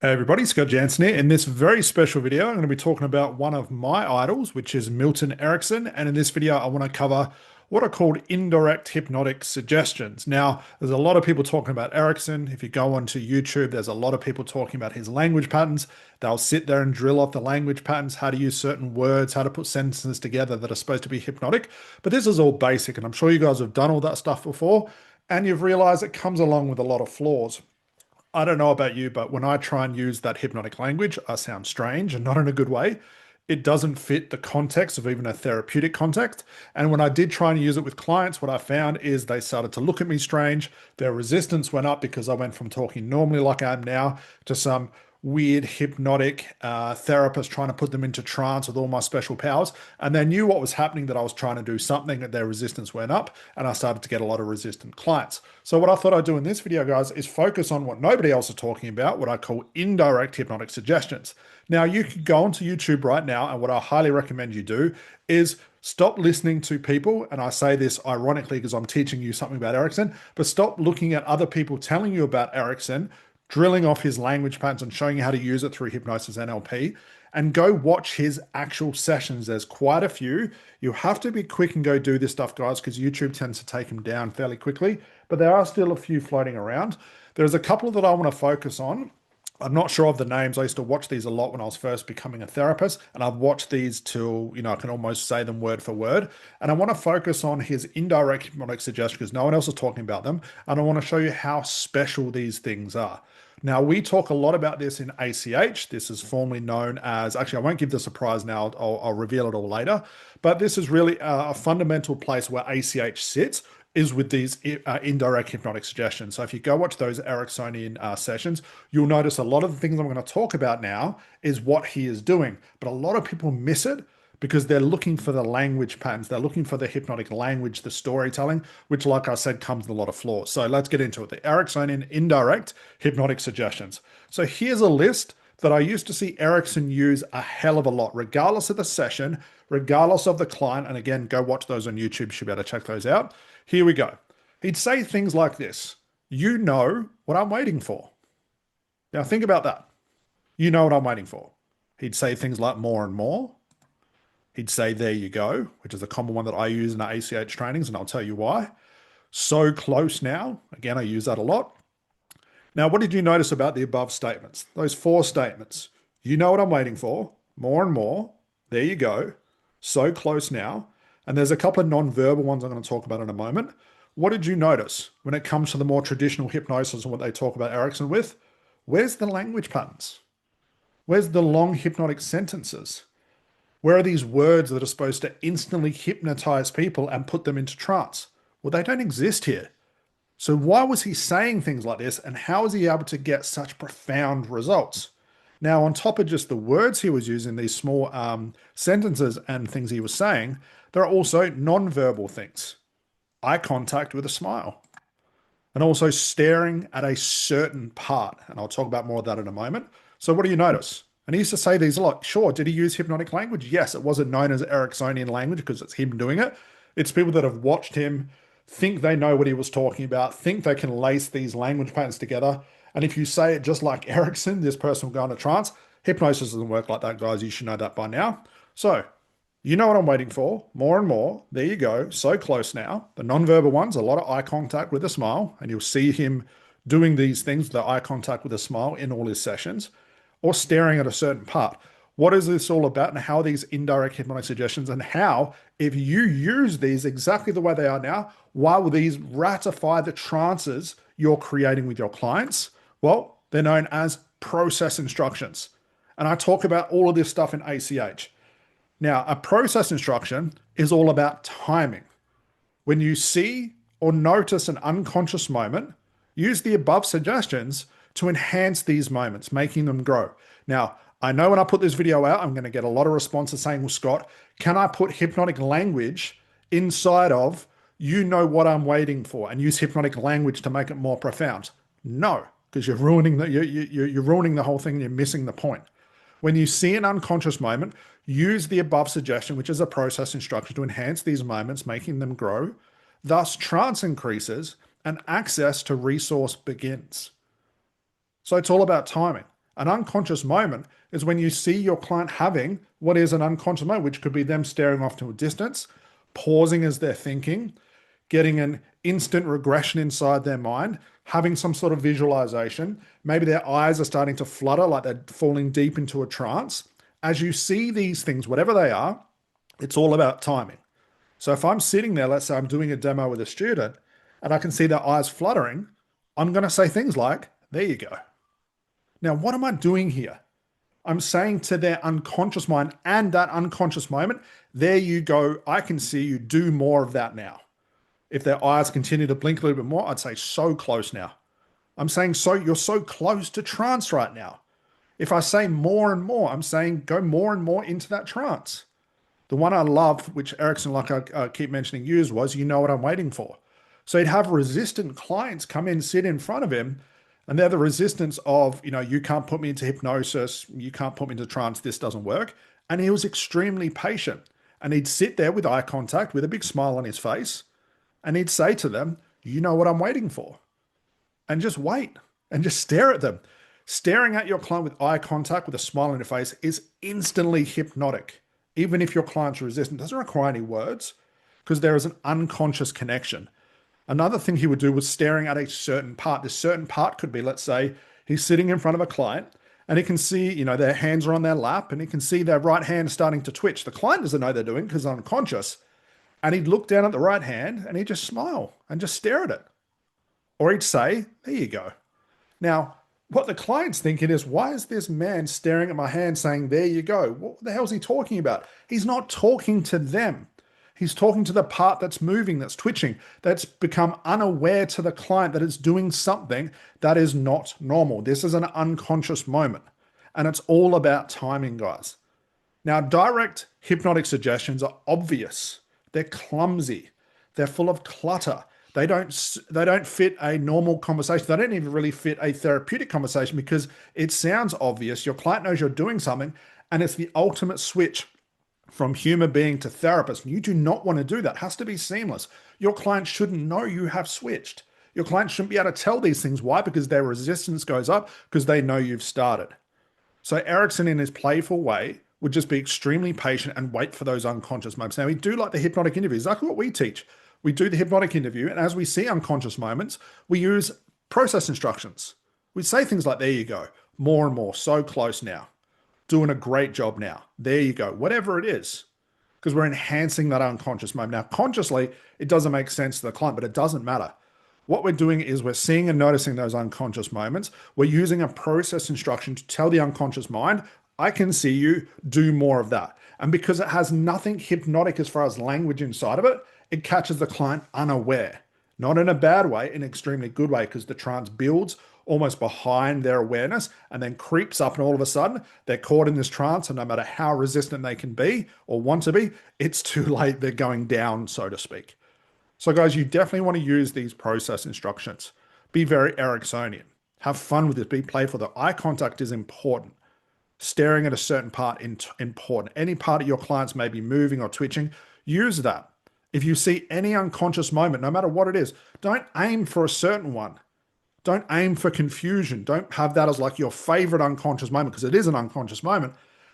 Hey everybody, Scott Jansen here. In this very special video, I'm going to be talking about one of my idols, which is Milton Erickson. And in this video, I want to cover what are called indirect hypnotic suggestions. Now, there's a lot of people talking about Erickson. If you go onto YouTube, there's a lot of people talking about his language patterns. They'll sit there and drill off the language patterns, how to use certain words, how to put sentences together that are supposed to be hypnotic. But this is all basic, and I'm sure you guys have done all that stuff before, and you've realized it comes along with a lot of flaws. I don't know about you, but when I try and use that hypnotic language, I sound strange and not in a good way. It doesn't fit the context of even a therapeutic context. And when I did try and use it with clients, what I found is they started to look at me strange. Their resistance went up because I went from talking normally like I am now to some weird hypnotic therapist trying to put them into trance with all my special powers. And they knew what was happening, that I was trying to do something, that their resistance went up, and I started to get a lot of resistant clients. So what I thought I'd do in this video, guys, is focus on what nobody else is talking about, what I call indirect hypnotic suggestions. Now, you can go onto YouTube right now, and what I highly recommend you do is stop listening to people, and I say this ironically because I'm teaching you something about Erickson, but stop looking at other people telling you about Erickson, drilling off his language patterns and showing you how to use it through hypnosis NLP, and go watch his actual sessions. There's quite a few. You have to be quick and go do this stuff, guys, because YouTube tends to take him down fairly quickly, but there are still a few floating around. There's a couple that I want to focus on. I'm not sure of the names. I used to watch these a lot when I was first becoming a therapist, and I've watched these till, I can almost say them word for word. And I want to focus on his indirect hypnotic suggestions because no one else is talking about them. And I want to show you how special these things are. Now, we talk a lot about this in ACH. This is formerly known as, actually, I won't give the surprise now. I'll reveal it all later. But this is really a fundamental place where ACH sits, is with these indirect hypnotic suggestions. So if you go watch those Ericksonian sessions, you'll notice a lot of the things I'm going to talk about now is what he is doing. But a lot of people miss it because they're looking for the language patterns. They're looking for the hypnotic language, the storytelling, which, like I said, comes with a lot of flaws. So let's get into it. The Ericksonian indirect hypnotic suggestions. So here's a list that I used to see Erickson use a hell of a lot, regardless of the session, regardless of the client. And again, go watch those on YouTube. You should be able to check those out. Here we go. He'd say things like this: "You know what I'm waiting for." Now think about that. You know what I'm waiting for. He'd say things like "more and more." He'd say "there you go," which is a common one that I use in our ACH trainings, and I'll tell you why. "So close now." Again, I use that a lot. Now, what did you notice about the above statements? Those four statements. You know what I'm waiting for. More and more. There you go. So close now. And there's a couple of non-verbal ones I'm going to talk about in a moment. What did you notice when it comes to the more traditional hypnosis and what they talk about Erickson with? Where's the language patterns? Where's the long hypnotic sentences? Where are these words that are supposed to instantly hypnotize people and put them into trance? Well, they don't exist here. So why was he saying things like this, and how is he able to get such profound results? Now, on top of just the words he was using, these small sentences and things he was saying, there are also non-verbal things. Eye contact with a smile, and also staring at a certain part. And I'll talk about more of that in a moment. So what do you notice? And he used to say these a lot. Sure, did he use hypnotic language? Yes, it wasn't known as Ericksonian language because it's him doing it. It's people that have watched him, think they know what he was talking about, think they can lace these language patterns together. And if you say it just like Erickson, this person will go into trance. Hypnosis doesn't work like that, guys. You should know that by now. So, you know what I'm waiting for. More and more. There you go. So close now. The non-verbal ones, a lot of eye contact with a smile. And you'll see him doing these things, the eye contact with a smile in all his sessions, or staring at a certain part. What is this all about, and how are these indirect hypnotic suggestions, and how, if you use these exactly the way they are now, why will these ratify the trances you're creating with your clients? Well, they're known as process instructions. And I talk about all of this stuff in ACH. Now, a process instruction is all about timing. When you see or notice an unconscious moment, use the above suggestions to enhance these moments, making them grow. Now, I know when I put this video out, I'm going to get a lot of responses saying, well, Scott, can I put hypnotic language inside of "you know what I'm waiting for" and use hypnotic language to make it more profound? No, because you're ruining the whole thing. And you're missing the point. When you see an unconscious moment, use the above suggestion, which is a process instruction, to enhance these moments, making them grow. Thus, trance increases and access to resource begins. So it's all about timing. An unconscious moment is when you see your client having what is an unconscious moment, which could be them staring off to a distance, pausing as they're thinking, getting an instant regression inside their mind, having some sort of visualization. Maybe their eyes are starting to flutter like they're falling deep into a trance. As you see these things, whatever they are, it's all about timing. So if I'm sitting there, let's say I'm doing a demo with a student and I can see their eyes fluttering, I'm going to say things like, there you go. Now, what am I doing here? I'm saying to their unconscious mind and that unconscious moment, there you go. I can see you, do more of that now. If their eyes continue to blink a little bit more, I'd say so close now. I'm saying so you're so close to trance right now. If I say more and more, I'm saying go more and more into that trance. The one I love, which Erickson, like I keep mentioning, used was, you know what I'm waiting for. So he'd have resistant clients come in, sit in front of him, and they're the resistance of, you can't put me into hypnosis, you can't put me into trance, this doesn't work. And he was extremely patient. And he'd sit there with eye contact, with a big smile on his face, and he'd say to them, you know what I'm waiting for. And just wait and just stare at them. Staring at your client with eye contact, with a smile on your face, is instantly hypnotic. Even if your client's resistant, it doesn't require any words because there is an unconscious connection. Another thing he would do was staring at a certain part. This certain part could be, let's say, he's sitting in front of a client and he can see, their hands are on their lap and he can see their right hand starting to twitch. The client doesn't know they're doing because they're unconscious. And he'd look down at the right hand and he'd just smile and just stare at it. Or he'd say, there you go. Now, what the client's thinking is, why is this man staring at my hand saying, there you go? What the hell is he talking about? He's not talking to them. He's talking to the part that's moving, that's twitching, that's become unaware to the client that it's doing something that is not normal. This is an unconscious moment. And it's all about timing, guys. Now, direct hypnotic suggestions are obvious. They're clumsy. They're full of clutter. They don't fit a normal conversation. They don't even really fit a therapeutic conversation because it sounds obvious. Your client knows you're doing something, and it's the ultimate switch from human being to therapist. You do not want to do that. It has to be seamless. Your client shouldn't know you have switched. Your client shouldn't be able to tell these things. Why? Because their resistance goes up because they know you've started. So Erickson, in his playful way, would just be extremely patient and wait for those unconscious moments. Now, we do like the hypnotic interviews. Exactly what we teach. We do the hypnotic interview, and as we see unconscious moments, we use process instructions. We say things like, there you go, more and more, so close now, doing a great job now, there you go, whatever it is, because we're enhancing that unconscious moment. Now, consciously, it doesn't make sense to the client, but it doesn't matter. What we're doing is we're seeing and noticing those unconscious moments. We're using a process instruction to tell the unconscious mind, I can see you, do more of that. And because it has nothing hypnotic as far as language inside of it, it catches the client unaware, not in a bad way, in an extremely good way, because the trance builds almost behind their awareness and then creeps up, and all of a sudden they're caught in this trance, and no matter how resistant they can be or want to be, it's too late. They're going down, so to speak. So guys, you definitely want to use these process instructions. Be very Ericksonian. Have fun with this. Be playful. The eye contact is important. Staring at a certain part is important. Any part of your clients may be moving or twitching, use that. If you see any unconscious moment, no matter what it is, don't aim for a certain one. Don't aim for confusion. Don't have that as like your favorite unconscious moment, because it is an unconscious moment.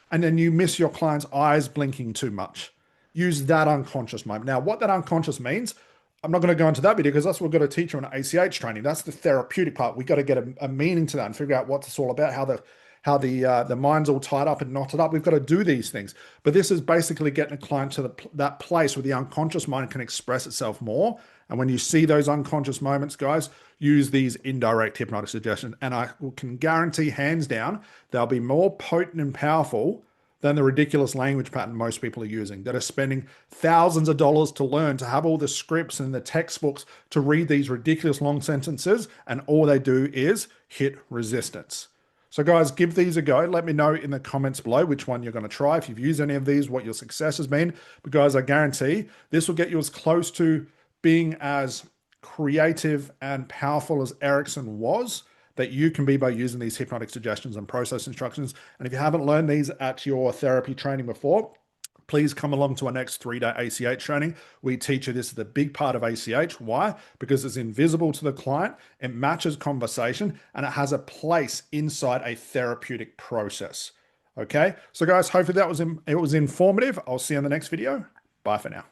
And then you miss your client's eyes blinking too much. Use that unconscious moment. Now, what that unconscious means, I'm not going to go into that video because that's what we've got to teach you on ACH training. That's the therapeutic part. We've got to get a meaning to that and figure out what it's all about, how the mind's all tied up and knotted up. We've got to do these things. But this is basically getting a client to that place where the unconscious mind can express itself more. And when you see those unconscious moments, guys, use these indirect hypnotic suggestions. And I can guarantee, hands down, they'll be more potent and powerful than the ridiculous language pattern most people are using, that are spending thousands of dollars to learn, to have all the scripts and the textbooks to read these ridiculous long sentences. And all they do is hit resistance. So guys, give these a go. Let me know in the comments below which one you're going to try. If you've used any of these, what your success has been. But guys, I guarantee this will get you as close to being as creative and powerful as Erickson was, that you can be by using these hypnotic suggestions and process instructions. And if you haven't learned these at your therapy training before, please come along to our next 3-day ACH training. We teach you this is a big part of ACH. Why? Because it's invisible to the client, it matches conversation, and it has a place inside a therapeutic process. Okay, so guys, hopefully it was informative. I'll see you in the next video. Bye for now.